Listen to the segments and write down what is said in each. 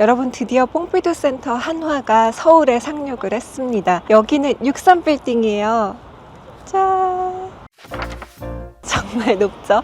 여러분, 드디어 뽕피드 센터 한화가 서울에 상륙을 했습니다. 여기는 63빌딩이에요. 짠! 정말 높죠?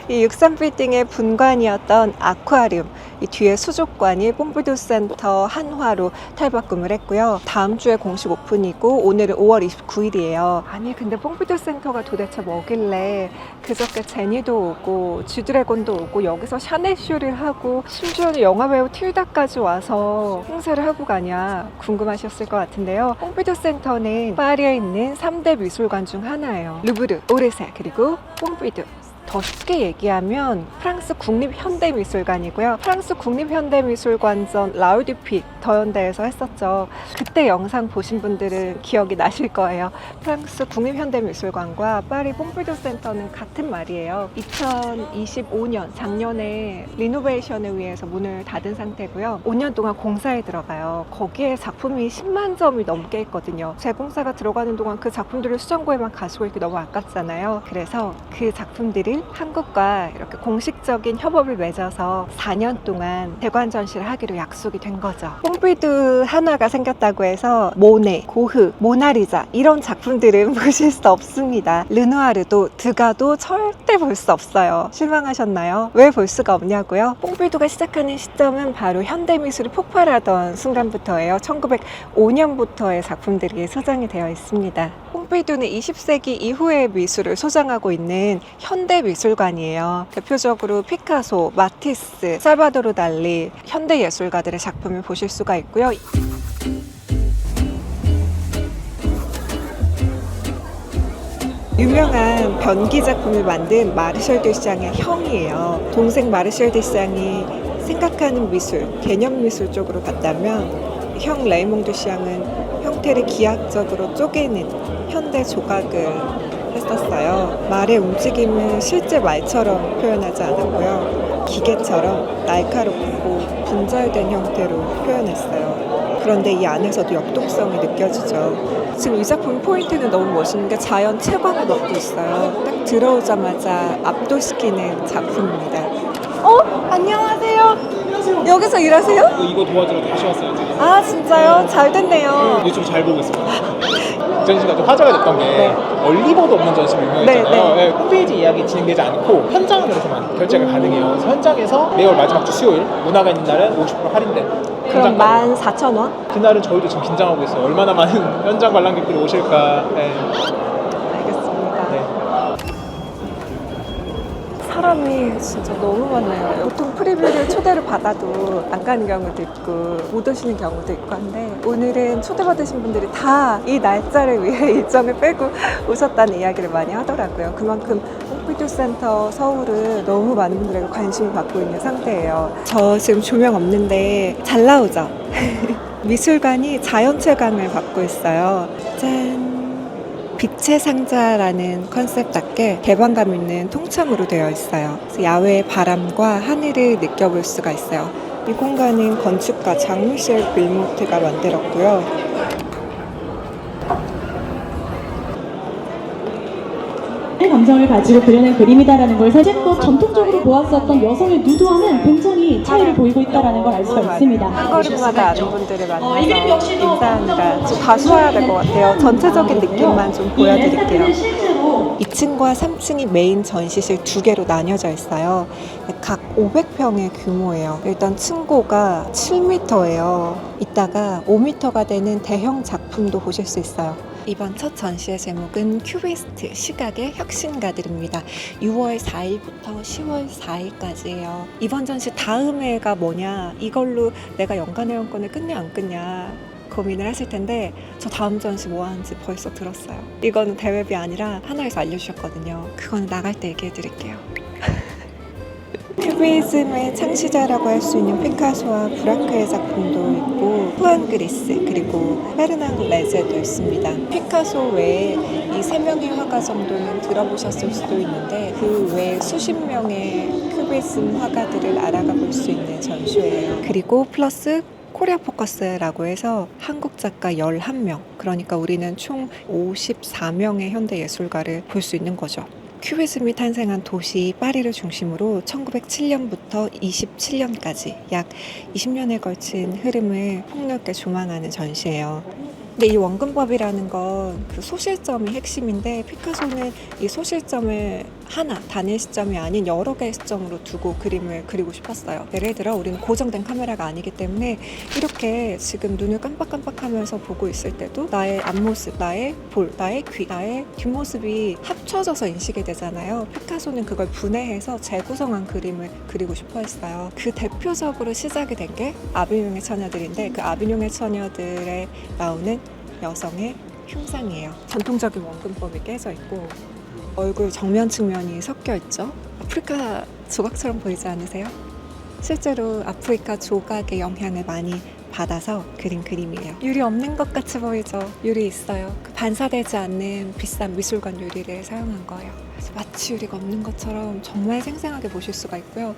이 63빌딩의 분관이었던 아쿠아리움, 이 뒤에 수족관이 뽕피드 센터 한화로 탈바꿈을 했고요. 다음 주에 공식 오픈이고 오늘은 5월 29일이에요. 아니 근데 뽕피드 센터가 도대체 뭐길래 그저께 제니도 오고 G드래곤도 오고 여기서 샤넬 쇼를 하고 심지어는 영화배우 틸다까지 와서 행사를 하고 가냐 궁금하셨을 것 같은데요. 뽕피드 센터는 파리에 있는 3대 미술관 중 하나예요. 루브르, 오르세, 그리고 뽕피드. 더 쉽게 얘기하면 프랑스 국립현대미술관이고요. 프랑스 국립현대미술관 전 라우디픽 더현대에서 했었죠. 그때 영상 보신 분들은 기억이 나실 거예요. 프랑스 국립현대미술관과 파리 뽕피두 센터는 같은 말이에요. 2025년 작년에 리노베이션을 위해서 문을 닫은 상태고요. 5년 동안 공사에 들어가요. 거기에 작품이 10만 점이 넘게 있거든요. 재공사가 들어가는 동안 그 작품들을 수정고에만 가지고 있기 너무 아깝잖아요. 그래서 그 작품들을 한국과 이렇게 공식적인 협업을 맺어서 4년 동안 대관 전시를 하기로 약속이 된 거죠. 뽕피두 한화가 생겼다고 해서 모네, 고흐, 모나리자 이런 작품들은 보실 수 없습니다. 르누아르도, 드가도 절대 볼 수 없어요. 실망하셨나요? 왜 볼 수가 없냐고요? 뽕피두가 시작하는 시점은 바로 현대미술이 폭발하던 순간부터예요. 1905년부터의 작품들이 소장이 되어 있습니다. 뽕피두는 20세기 이후의 미술을 소장하고 있는 현대미술관이에요. 대표적으로 피카소, 마티스, 살바도르 달리 현대예술가들의 작품을 보실 수가 있고요. 유명한 변기 작품을 만든 마르셜 데샹의 형이에요. 동생 마르셜 데샹이 생각하는 미술, 개념 미술 쪽으로 갔다면 형 레이몽 데샹은 형태를 기하학적으로 쪼개는 현대 조각을 했었어요. 말의 움직임을 실제 말처럼 표현하지 않았고요. 기계처럼 날카롭고 분절된 형태로 표현했어요. 그런데 이 안에서도 역동성이 느껴지죠. 지금 이 작품 포인트는 너무 멋있는 게 자연 채광을 넣고 있어요. 딱 들어오자마자 압도시키는 작품입니다. 안녕하세요. 여기서 일하세요? 이거 도와주러 다시 왔어요 지금. 아 진짜요? 잘 됐네요. 유튜브 잘 보고 있습니다. 전시가 좀 화제가 됐던 게 얼리버도 없는 전시가 유명했잖아요. 네. 홈페이지 예약이 진행되지 않고 현장으로서만 결제가 가능해요. 그래서 현장에서 매월 마지막 주 수요일 문화가 있는 날은 50% 할인된 그럼 14,000원? 그날은 저희도 지금 긴장하고 있어요. 얼마나 많은 현장 관람객들이 오실까. 네. 알겠습니다. 네. 사람이 진짜 너무 많아요. 보통 프리뷰를 초대를 받아도 안 가는 경우도 있고 못 오시는 경우도 있고 한데 오늘은 초대받으신 분들이 다 이 날짜를 위해 일정을 빼고 오셨다는 이야기를 많이 하더라고요. 그만큼 뽕피두 센터 서울은 너무 많은 분들에게 관심을 받고 있는 상태예요. 저 지금 조명 없는데 잘 나오죠? 미술관이 자연 채광을 받고 있어요. 짠! 빛의 상자라는 컨셉답게 개방감 있는 통창으로 되어 있어요. 그래서 야외의 바람과 하늘을 느껴볼 수가 있어요. 이 공간은 건축가 장미셸 빌모트가 만들었고요. 감정을 가지고 그려낸 그림이다라는 걸 사실도 전통적으로 보았었던 여성의 누드와는 굉장히 차이를 보이고 있다는 걸 알 수가 있습니다. 한 걸음마다 아는 분들을 만나서 인사하느라 좀 다시 와야 될 것 같아요. 전체적인 느낌만 좀 보여드릴게요. 2층과 3층이 메인 전시실 2개로 나뉘어져 있어요. 각 500평의 규모예요. 일단 층고가 7m예요. 이따가 5m가 되는 대형 작품도 보실 수 있어요. 이번 첫 전시의 제목은 큐비스트 시각의 혁신가들입니다. 6월 4일부터 10월 4일까지예요. 이번 전시 다음 해가 뭐냐, 이걸로 내가 연간회원권을 끊냐 안 끊냐 고민을 하실 텐데 저 다음 전시 뭐 하는지 벌써 들었어요. 이거는 대회비 아니라 하나에서 알려주셨거든요. 그건 나갈 때 얘기해 드릴게요. 큐비즘의 창시자라고 할 수 있는 피카소와 브라크의 작품도 있고 후안 그리스 그리고 페르낭 레제도 있습니다. 피카소 외에 이 3명의 화가 정도는 들어보셨을 수도 있는데 그 외에 수십 명의 큐비즘 화가들을 알아가 볼 수 있는 전시회예요. 그리고 플러스 코리아 포커스라고 해서 한국 작가 11명, 그러니까 우리는 총 54명의 현대 예술가를 볼 수 있는 거죠. 큐비즘이 탄생한 도시 파리를 중심으로 1907년부터 27년까지 약 20년에 걸친 흐름을 폭넓게 조망하는 전시예요. 근데 이 원근법이라는 건 그 소실점이 핵심인데 피카소는 이 소실점을 하나, 단일 시점이 아닌 여러 개의 시점으로 두고 그림을 그리고 싶었어요. 예를 들어 우리는 고정된 카메라가 아니기 때문에 이렇게 지금 눈을 깜빡깜빡하면서 보고 있을 때도 나의 앞모습, 나의 볼, 나의 귀, 나의 뒷모습이 합쳐져서 인식이 되잖아요. 피카소는 그걸 분해해서 재구성한 그림을 그리고 싶어 했어요. 그 대표적으로 시작이 된 게 아비뇽의 처녀들인데 그 아비뇽의 처녀들에 나오는 여성의 흉상이에요. 전통적인 원근법이 깨져 있고 얼굴 정면 측면이 섞여 있죠. 아프리카 조각처럼 보이지 않으세요? 실제로 아프리카 조각의 영향을 많이 받아서 그린 그림이에요. 유리 없는 것 같이 보이죠? 유리 있어요. 그 반사되지 않는 비싼 미술관 유리를 사용한 거예요. 그래서 마치 유리가 없는 것처럼 정말 생생하게 보실 수가 있고요.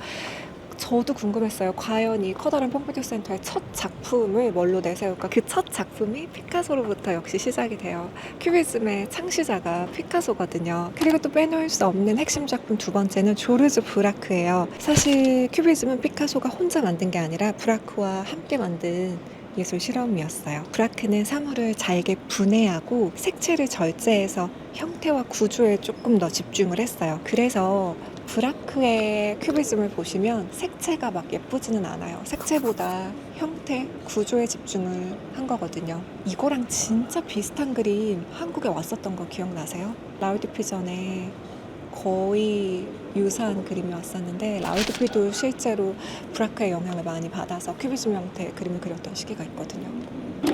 저도 궁금했어요. 과연 이 커다란 폼피두 센터의 첫 작품을 뭘로 내세울까? 그 첫 작품이 피카소로부터 역시 시작이 돼요. 큐비즘의 창시자가 피카소거든요. 그리고 또 빼놓을 수 없는 핵심 작품 두 번째는 조르주 브라크예요. 사실 큐비즘은 피카소가 혼자 만든 게 아니라 브라크와 함께 만든 예술 실험이었어요. 브라크는 사물을 잘게 분해하고 색채를 절제해서 형태와 구조에 조금 더 집중을 했어요. 그래서 브라크의 큐비즘을 보시면 색채가 막 예쁘지는 않아요. 색채보다 형태, 구조에 집중을 한 거거든요. 이거랑 진짜 비슷한 그림 한국에 왔었던 거 기억나세요? 라울 디퓨전에 거의 유사한 그림이 왔었는데 라울 디퓨도 실제로 브라크의 영향을 많이 받아서 큐비즘 형태의 그림을 그렸던 시기가 있거든요.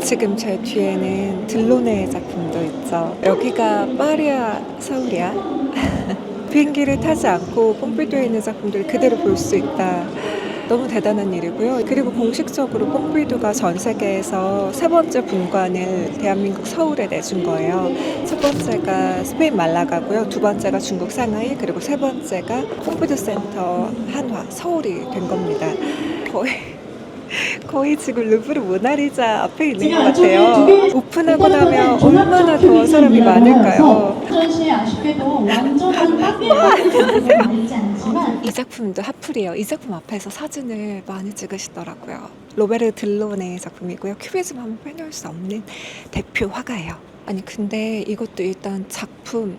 지금 제 뒤에는 들로네 작품도 있죠. 여기가 파리야 서울이야? 비행기를 타지 않고 폼피두에 있는 작품들을 그대로 볼 수 있다. 너무 대단한 일이고요. 그리고 공식적으로 폼피두가 전 세계에서 세 번째 분관을 대한민국 서울에 내준 거예요. 첫 번째가 스페인 말라가고요. 두 번째가 중국 상하이, 그리고 세 번째가 폼피두 센터 한화 서울이 된 겁니다. 거의 지금 루브르 모나리자 앞에 있는 것 같아요. 오픈하고 나면 얼마나 더 사람이 많을까요? 전시에 아쉽게도 완전한 카페라는 있지 않지만 이 작품도 하플이에요. 이 작품 앞에서 사진을 많이 찍으시더라고요. 로베르 들로네의 작품이고요. 큐비즘 하면 빼놓을 수 없는 대표 화가예요. 아니 근데 이것도 일단 작품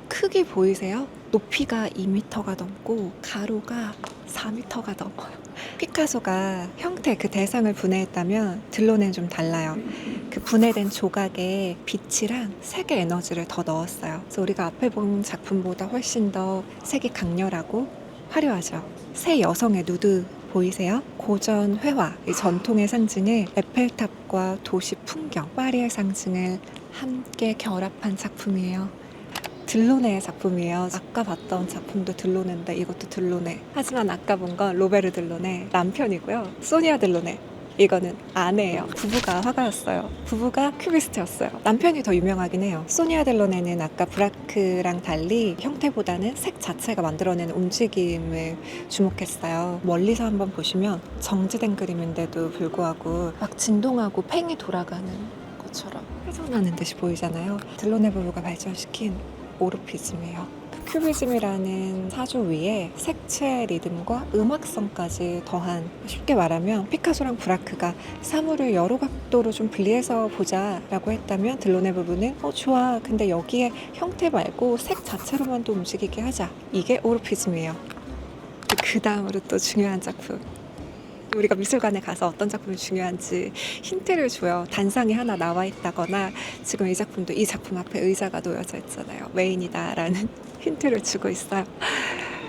크기 보이세요? 높이가 2m가 넘고 가로가 4m가 넘어요. 피카소가 형태 그 대상을 분해했다면 들로네는 좀 달라요. 그 분해된 조각에 빛이랑 색의 에너지를 더 넣었어요. 그래서 우리가 앞에 본 작품보다 훨씬 더 색이 강렬하고 화려하죠. 새 여성의 누드 보이세요? 고전 회화, 이 전통의 상징을 에펠탑과 도시 풍경, 파리의 상징을 함께 결합한 작품이에요. 들로네의 작품이에요. 아까 봤던 작품도 들로네인데 이것도 들로네. 하지만 아까 본 건 로베르 들로네 남편이고요. 소니아 들로네. 이거는 아내예요. 부부가 화가였어요. 부부가 큐비스트였어요. 남편이 더 유명하긴 해요. 소니아 들로네는 아까 브라크랑 달리 형태보다는 색 자체가 만들어내는 움직임을 주목했어요. 멀리서 한번 보시면 정지된 그림인데도 불구하고 막 진동하고 팽이 돌아가는 것처럼 회전하는 듯이 보이잖아요. 들로네 부부가 발전시킨 오르피즘이에요. 큐비즘이라는 사조 위에 색채 리듬과 음악성까지 더한, 쉽게 말하면 피카소랑 브라크가 사물을 여러 각도로 좀 분리해서 보자라고 했다면 들로네 부부는 좋아, 근데 여기에 형태 말고 색 자체로만 또 움직이게 하자. 이게 오르피즘이에요. 그 다음으로 또 중요한 작품, 우리가 미술관에 가서 어떤 작품이 중요한지 힌트를 줘요. 단상이 하나 나와 있다거나 지금 이 작품도 이 작품 앞에 의자가 놓여져 있잖아요. 메인이다 라는 힌트를 주고 있어요.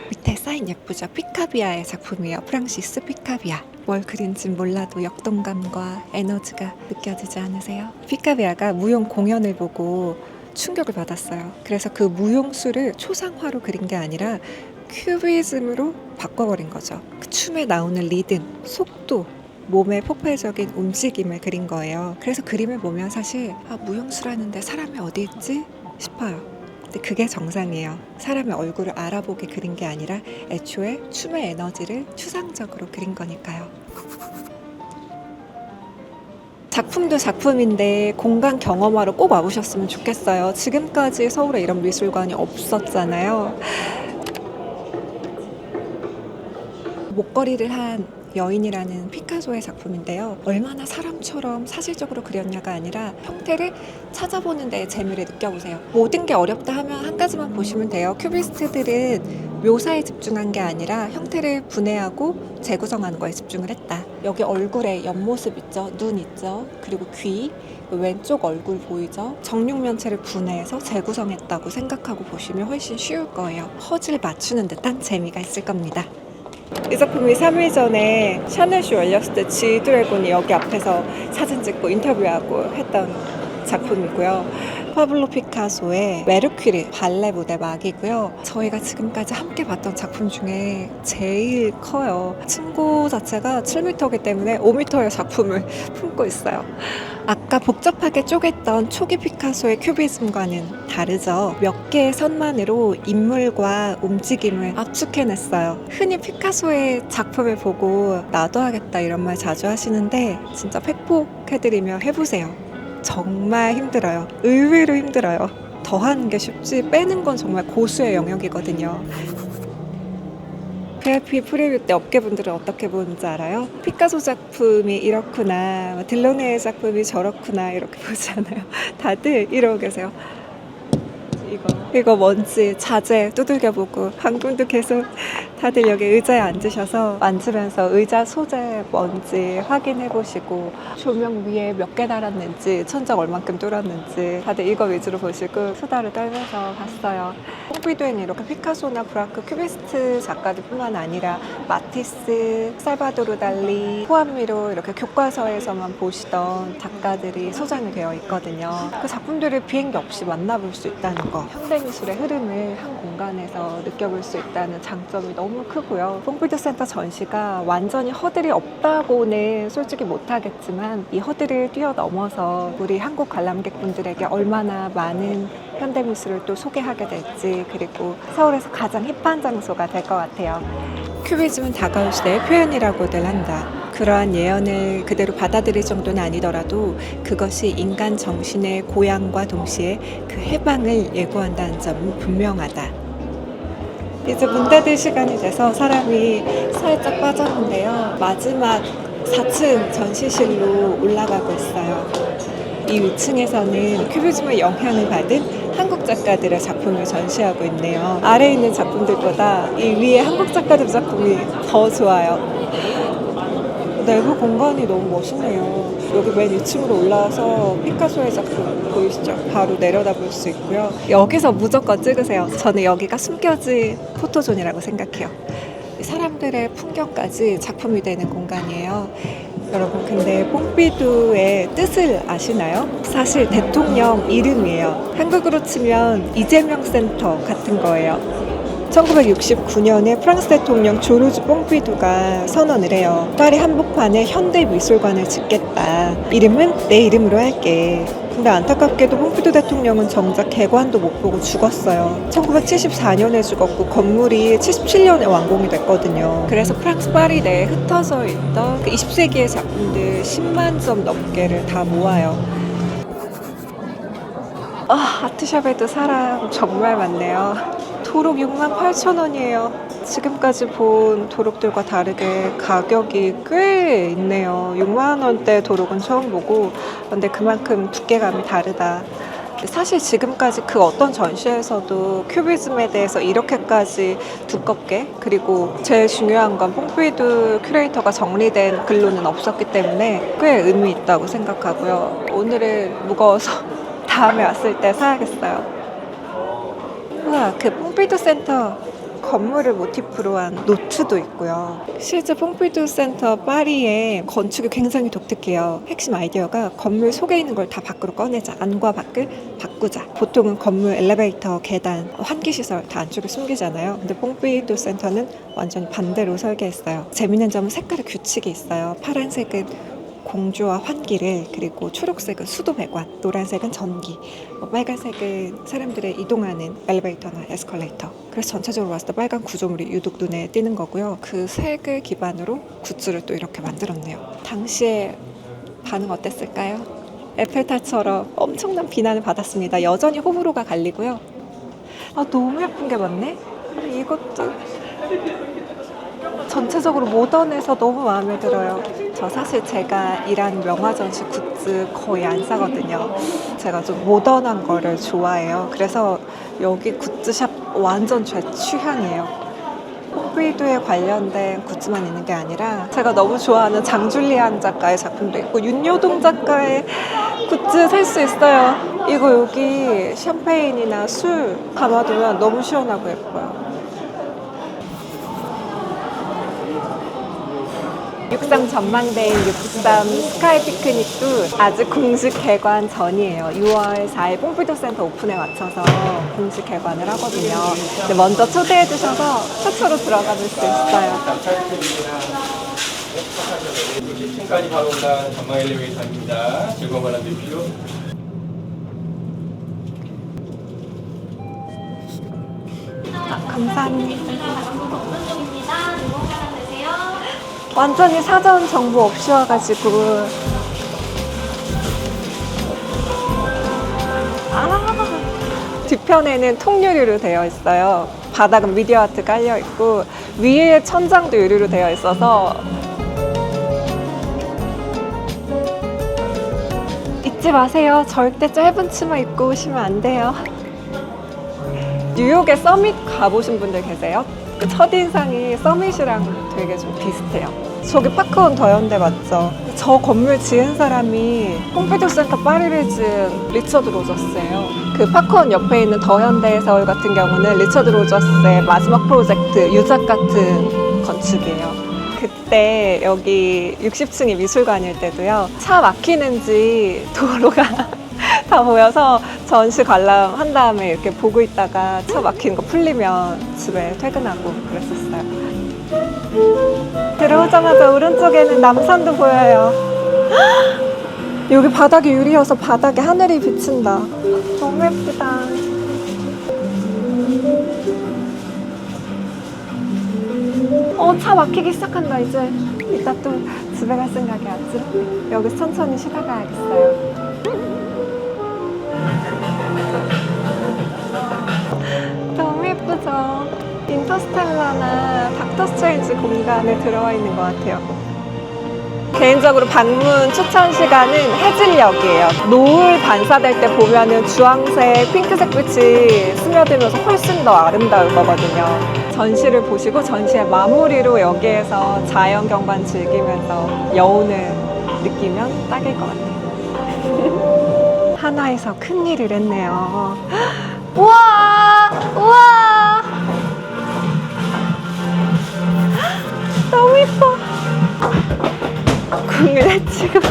밑에 사인 예쁘죠? 피카비아의 작품이에요. 프랑시스 피카비아. 뭘 그린진 몰라도 역동감과 에너지가 느껴지지 않으세요? 피카비아가 무용 공연을 보고 충격을 받았어요. 그래서 그 무용수를 초상화로 그린 게 아니라 큐비즘으로 바꿔버린 거죠. 그 춤에 나오는 리듬, 속도, 몸의 폭발적인 움직임을 그린 거예요. 그래서 그림을 보면 사실 무용수라는데 사람이 어디 있지? 싶어요. 근데 그게 정상이에요. 사람의 얼굴을 알아보게 그린 게 아니라 애초에 춤의 에너지를 추상적으로 그린 거니까요. 작품도 작품인데 공간 경험하러 꼭 와보셨으면 좋겠어요. 지금까지 서울에 이런 미술관이 없었잖아요. 목걸이를 한 여인이라는 피카소의 작품인데요. 얼마나 사람처럼 사실적으로 그렸냐가 아니라 형태를 찾아보는 데 재미를 느껴보세요. 모든 게 어렵다 하면 한 가지만 보시면 돼요. 큐비스트들은 묘사에 집중한 게 아니라 형태를 분해하고 재구성하는 거에 집중을 했다. 여기 얼굴에 옆모습 있죠? 눈 있죠? 그리고 귀, 왼쪽 얼굴 보이죠? 정육면체를 분해해서 재구성했다고 생각하고 보시면 훨씬 쉬울 거예요. 퍼즐 맞추는 듯한 재미가 있을 겁니다. 이 작품이 3일 전에 샤넬쇼 열렸을 때 G드래곤이 여기 앞에서 사진 찍고 인터뷰하고 했던 작품이고요. 파블로 피카소의 메르큐리 발레 무대 막이고요. 저희가 지금까지 함께 봤던 작품 중에 제일 커요. 층고 자체가 7m이기 때문에 5m의 작품을 품고 있어요. 아까 복잡하게 쪼갰던 초기 피카소의 큐비즘과는 다르죠. 몇 개의 선만으로 인물과 움직임을 압축해냈어요. 흔히 피카소의 작품을 보고 나도 하겠다 이런 말 자주 하시는데 진짜 팩폭해드리며 해보세요. 정말 힘들어요. 의외로 힘들어요. 더하는 게 쉽지 빼는 건 정말 고수의 영역이거든요. VIP 프리뷰 때 업계분들은 어떻게 보는지 알아요? 피카소 작품이 이렇구나, 딜로네의 작품이 저렇구나 이렇게 보잖아요. 다들 이러고 계세요. 이거 뭔지 자재 두들겨보고 방금도 계속 다들 여기 의자에 앉으셔서 만지면서 의자 소재 뭔지 확인해보시고 조명 위에 몇 개 달았는지 천장 얼만큼 뚫었는지 다들 이거 위주로 보시고 수다를 떨면서 봤어요. 뽕비도에는 이렇게 피카소나 브라크, 큐비스트 작가들뿐만 아니라 마티스, 살바도르 달리, 후안미로 이렇게 교과서에서만 보시던 작가들이 소장이 되어 있거든요. 그 작품들을 비행기 없이 만나볼 수 있다는 거, 현대미술의 흐름을 한 공간에서 느껴볼 수 있다는 장점이 너무 크고요. 뽕비도 센터 전시가 완전히 허들이 없다고는 솔직히 못하겠지만 이 허들을 뛰어넘어서 우리 한국 관람객분들에게 얼마나 많은 현대미술을 또 소개하게 될지, 그리고 서울에서 가장 힙한 장소가 될 것 같아요. 큐비즘은 다가올 시대의 표현이라고들 한다. 그러한 예언을 그대로 받아들일 정도는 아니더라도 그것이 인간 정신의 고양과 동시에 그 해방을 예고한다는 점은 분명하다. 이제 문 닫을 시간이 돼서 사람이 살짝 빠졌는데요. 마지막 4층 전시실로 올라가고 있어요. 이 위층에서는 큐비즘의 영향을 받은 한국 작가들의 작품을 전시하고 있네요. 아래에 있는 작품들보다 이 위에 한국 작가들 작품이 더 좋아요. 내부 공간이 너무 멋있네요. 여기 맨 2층으로 올라와서 피카소의 작품 보이시죠? 바로 내려다 볼 수 있고요. 여기서 무조건 찍으세요. 저는 여기가 숨겨진 포토존이라고 생각해요. 사람들의 풍경까지 작품이 되는 공간이에요. 여러분, 근데 뽕비두의 뜻을 아시나요? 사실 대통령 이름이에요. 한국으로 치면 이재명 센터 같은 거예요. 1969년에 프랑스 대통령 조르주 뽕피두가 선언을 해요. 파리 한복판에 현대미술관을 짓겠다. 이름은 내 이름으로 할게. 근데 안타깝게도 뽕피두 대통령은 정작 개관도 못 보고 죽었어요. 1974년에 죽었고 건물이 77년에 완공이 됐거든요. 그래서 프랑스 파리 내에 흩어져 있던 그 20세기의 작품들 10만 점 넘게를 다 모아요. 아트샵에도 사람 정말 많네요. 도록 68,000원이에요. 지금까지 본 도록들과 다르게 가격이 꽤 있네요. 6만원대 도록은 처음 보고, 근데 그만큼 두께감이 다르다. 사실 지금까지 그 어떤 전시에서도 큐비즘에 대해서 이렇게까지 두껍게, 그리고 제일 중요한 건 뽕비두 큐레이터가 정리된 글로는 없었기 때문에 꽤 의미 있다고 생각하고요. 오늘은 무거워서 다음에 왔을 때 사야겠어요. 우와, 그 뽕피두 센터 건물을 모티프로 한 노트도 있고요. 실제 뽕피두 센터 파리의 건축이 굉장히 독특해요. 핵심 아이디어가 건물 속에 있는 걸 다 밖으로 꺼내자. 안과 밖을 바꾸자. 보통은 건물 엘리베이터, 계단, 환기시설 다 안쪽에 숨기잖아요. 근데 뽕피두 센터는 완전히 반대로 설계했어요. 재밌는 점은 색깔의 규칙이 있어요. 파란색은 공조와 환기를, 그리고 초록색은 수도 배관, 노란색은 전기, 빨간색은 사람들의 이동하는 엘리베이터나 에스컬레이터. 그래서 전체적으로 봤을 때 빨간 구조물이 유독 눈에 띄는 거고요. 그 색을 기반으로 굿즈를 또 이렇게 만들었네요. 당시에 반응 어땠을까요? 에펠탑처럼 엄청난 비난을 받았습니다. 여전히 호불호가 갈리고요. 아, 너무 예쁜 게 많네. 이것도 전체적으로 모던해서 너무 마음에 들어요. 저 사실 제가 일하는 명화전시 굿즈 거의 안 사거든요. 제가 좀 모던한 거를 좋아해요. 그래서 여기 굿즈샵 완전 제 취향이에요. pompidu에 관련된 굿즈만 있는 게 아니라 제가 너무 좋아하는 장줄리안 작가의 작품도 있고 윤요동 작가의 굿즈 살 수 있어요. 이거 여기 샴페인이나 술 담아두면 너무 시원하고 예뻐요. 육삼 전망대인 육삼 스카이 피크닉도 아직 공식 개관 전이에요. 6월 4일 pompidu 센터 오픈에 맞춰서 공식 개관을 하거든요. 근데 먼저 초대해 주셔서 최초로 들어가 볼 수 있어요. 10층까지 바로 올라가는 전망 엘리베이터입니다. 즐거운 관람 되십시오. 감사합니다. 완전히 사전 정보 없이 와가지고 뒤편에는 통유리로 되어 있어요. 바닥은 미디어 아트 깔려 있고 위에 천장도 유리로 되어 있어서 잊지 마세요. 절대 짧은 치마 입고 오시면 안 돼요. 뉴욕에 서밋 가보신 분들 계세요? 그 첫인상이 서밋이랑 되게 좀 비슷해요. 저기 파크온 더현대 맞죠? 저 건물 지은 사람이 pompidu 센터 파리를 지은 리처드 로저스예요. 그 파크온 옆에 있는 더현대 서울 같은 경우는 리처드 로저스의 마지막 프로젝트 유작 같은 건축이에요. 그때 여기 60층이 미술관일 때도요. 차 막히는지 도로가 다 보여서 전시 관람한 다음에 이렇게 보고 있다가 차 막히는 거 풀리면 집에 퇴근하고 그랬었어요. 들어오자마자 오른쪽에는 남산도 보여요. 여기 바닥이 유리여서 바닥에 하늘이 비친다. 너무 예쁘다. 차 막히기 시작한다 이제. 이따 또 집에 갈 생각이 아찔하네. 여기서 천천히 쉬다 가야겠어요. 너무 예쁘죠? 인터스텔라나 닥터 스트레인지 공간에 들어와 있는 것 같아요. 개인적으로 방문 추천 시간은 해질녘이에요. 노을 반사될 때 보면은 주황색, 핑크색 빛이 스며들면서 훨씬 더 아름다울 거거든요. 전시를 보시고 전시의 마무리로 여기에서 자연 경관 즐기면서 여운을 느끼면 딱일 것 같아요. 한화에서 큰일을 했네요. 우와! 우와! 너무 예뻐. 궁을 지금.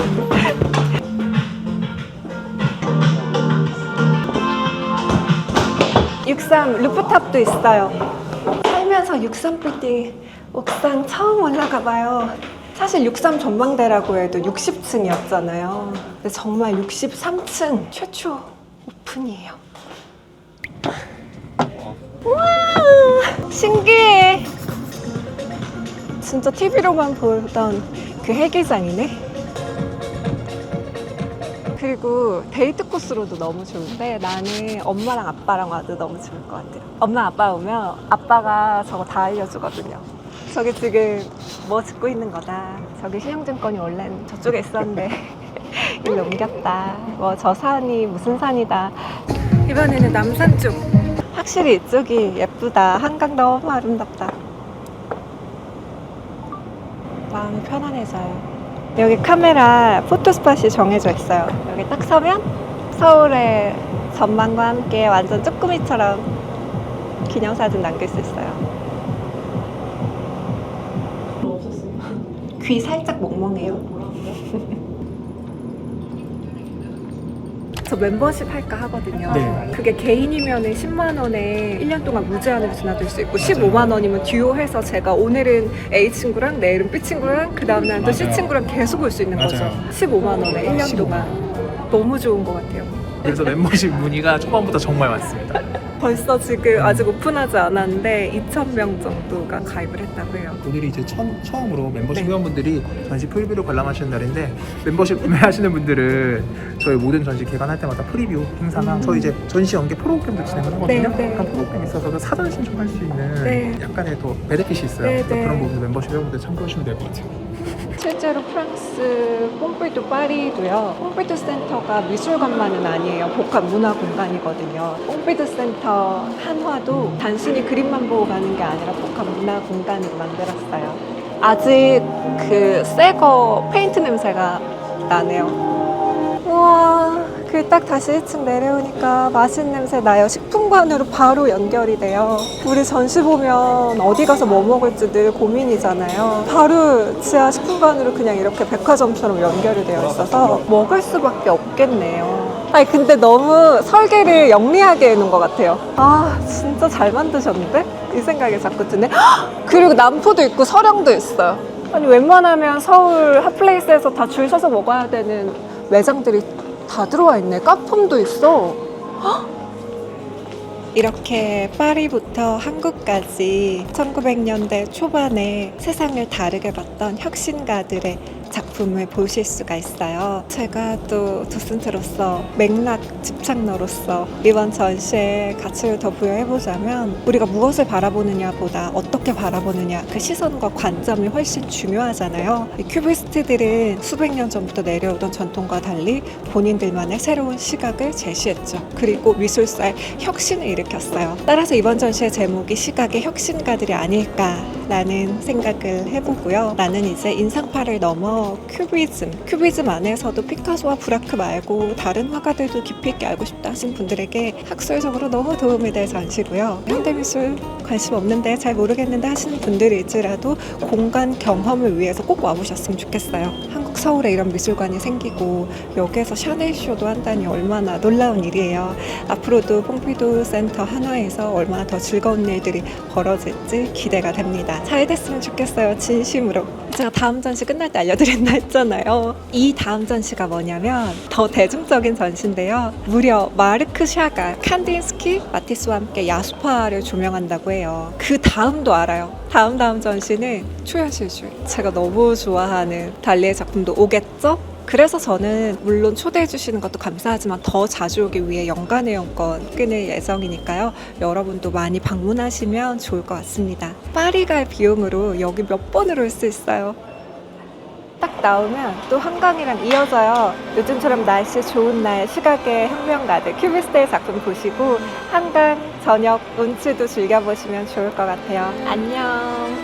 육삼 루프탑도 있어요. 살면서 육삼 빌딩 옥상 처음 올라가 봐요. 사실 63 전망대라고 해도 60층이었잖아요. 근데 정말 63층 최초 오픈이에요. 우와! 신기해. 진짜 TV로만 보던 그 헬기장이네. 그리고 데이트 코스로도 너무 좋은데 나는 엄마랑 아빠랑 와도 너무 좋을 것 같아요. 엄마 아빠 오면 아빠가 저거 다 알려주거든요. 저기 지금 뭐 짓고 있는 거다. 저기 신용증권이 원래는 저쪽에 있었는데 일로 옮겼다. 뭐 저 산이 무슨 산이다. 이번에는 남산 쪽. 확실히 이쪽이 예쁘다. 한강 너무 아름답다. 마음이 편안해져요. 여기 카메라 포토스팟이 정해져 있어요. 여기 딱 서면 서울의 전망과 함께 완전 쭈꾸미처럼 기념사진 남길 수 있어요. 귀 살짝 멍멍해요. 저 멤버십 할까 하거든요. 네. 그게 개인이면 10만 원에 1년 동안 무제한으로 지나들 수 있고 15만 원이면 듀오해서 제가 오늘은 A 친구랑 내일은 B 친구랑 그 다음 날은 또 C 친구랑 계속 올 수 있는 거죠. 맞아요. 15만 원에 1년 15만 동안. 너무 좋은 것 같아요. 그래서 멤버십 문의가 초반부터 정말 많습니다. 벌써 지금 아직 오픈하지 않았는데 2,000명 정도가 가입을 했다고 해요. 오늘이 이제 처음으로 멤버십 네. 회원분들이 전시 프리뷰로 관람하시는 날인데 맨버십 구매하시는 분들은 저희 모든 전시 개관할 때마다 프리뷰 행사나 저희 이제 전시 연계 프로그램도 진행을 하거든요. 네. 약간 프로그램이 있어서 그 사전 신청할 수 있는 네. 약간의 또 베네핏이 있어요. 네, 그래서 네. 그런 부분도 멤버십 회원분들 참고하시면 될 것 같아요. 실제로 프랑스 pompidu 파리도요. pompidu 센터가 미술관만은 아니에요. 복합 문화 공간이거든요. pompidu 센터 한화도 단순히 그림만 보고 가는 게 아니라 복합 문화 공간으로 만들었어요. 아직 그 새거 페인트 냄새가 나네요. 우와, 그 딱 다시 1층 내려오니까 맛있는 냄새 나요. 식품관으로 바로 연결이 돼요. 우리 전시 보면 어디 가서 뭐 먹을지 늘 고민이잖아요. 바로 지하 식품관으로 그냥 이렇게 백화점처럼 연결이 되어 있어서 먹을 수밖에 없겠네요. 아니 근데 너무 설계를 영리하게 해놓은 것 같아요. 아 진짜 잘 만드셨는데? 이 생각이 자꾸 드네. 헉! 그리고 남포도 있고 서령도 있어요. 아니 웬만하면 서울 핫플레이스에서 다 줄 서서 먹어야 되는 매장들이 다 들어와 있네. 카품도 있어. 헉! 이렇게 파리부터 한국까지 1900년대 초반에 세상을 다르게 봤던 혁신가들의 작품을 보실 수가 있어요. 제가 또 도슨트로서 맥락 집착러로서 이번 전시에 가치를 더 부여해보자면 우리가 무엇을 바라보느냐보다 어떻게 바라보느냐 그 시선과 관점이 훨씬 중요하잖아요. 이 큐비스트들은 수백 년 전부터 내려오던 전통과 달리 본인들만의 새로운 시각을 제시했죠. 그리고 미술사에 혁신을 일으켰어요. 따라서 이번 전시의 제목이 시각의 혁신가들이 아닐까라는 생각을 해보고요. 나는 이제 인상파를 넘어 큐비즘 안에서도 피카소와 브라크 말고 다른 화가들도 깊이 있게 알고 싶다 하신 분들에게 학술적으로 너무 도움이 될 전시고요. 현대미술 관심 없는데 잘 모르겠는데 하시는 분들일지라도 공간 경험을 위해서 꼭 와보셨으면 좋겠어요. 한국 서울에 이런 미술관이 생기고 여기에서 샤넬 쇼도 한다니 얼마나 놀라운 일이에요. 앞으로도 pompidu 센터 한화에서 얼마나 더 즐거운 일들이 벌어질지 기대가 됩니다. 잘 됐으면 좋겠어요. 진심으로. 제가 다음 전시 끝날 때 알려드린다 했잖아요. 이 다음 전시가 뭐냐면 더 대중적인 전시인데요. 무려 마르크 샤가, 칸딘스키, 마티스와 함께 야수파를 조명한다고 해요. 그 다음도 알아요. 다음 전시는 초현실주의. 제가 너무 좋아하는 달리의 작품도 오겠죠? 그래서 저는 물론 초대해 주시는 것도 감사하지만 더 자주 오기 위해 연간의 연권 끊을 예정이니까요. 여러분도 많이 방문하시면 좋을 것 같습니다. 파리 갈 비용으로 여기 몇 번을 올 수 있어요. 딱 나오면 또 한강이랑 이어져요. 요즘처럼 날씨 좋은 날 시각의 혁명 가득 큐비스트의 작품 보시고 한강 저녁 운치도 즐겨보시면 좋을 것 같아요. 안녕.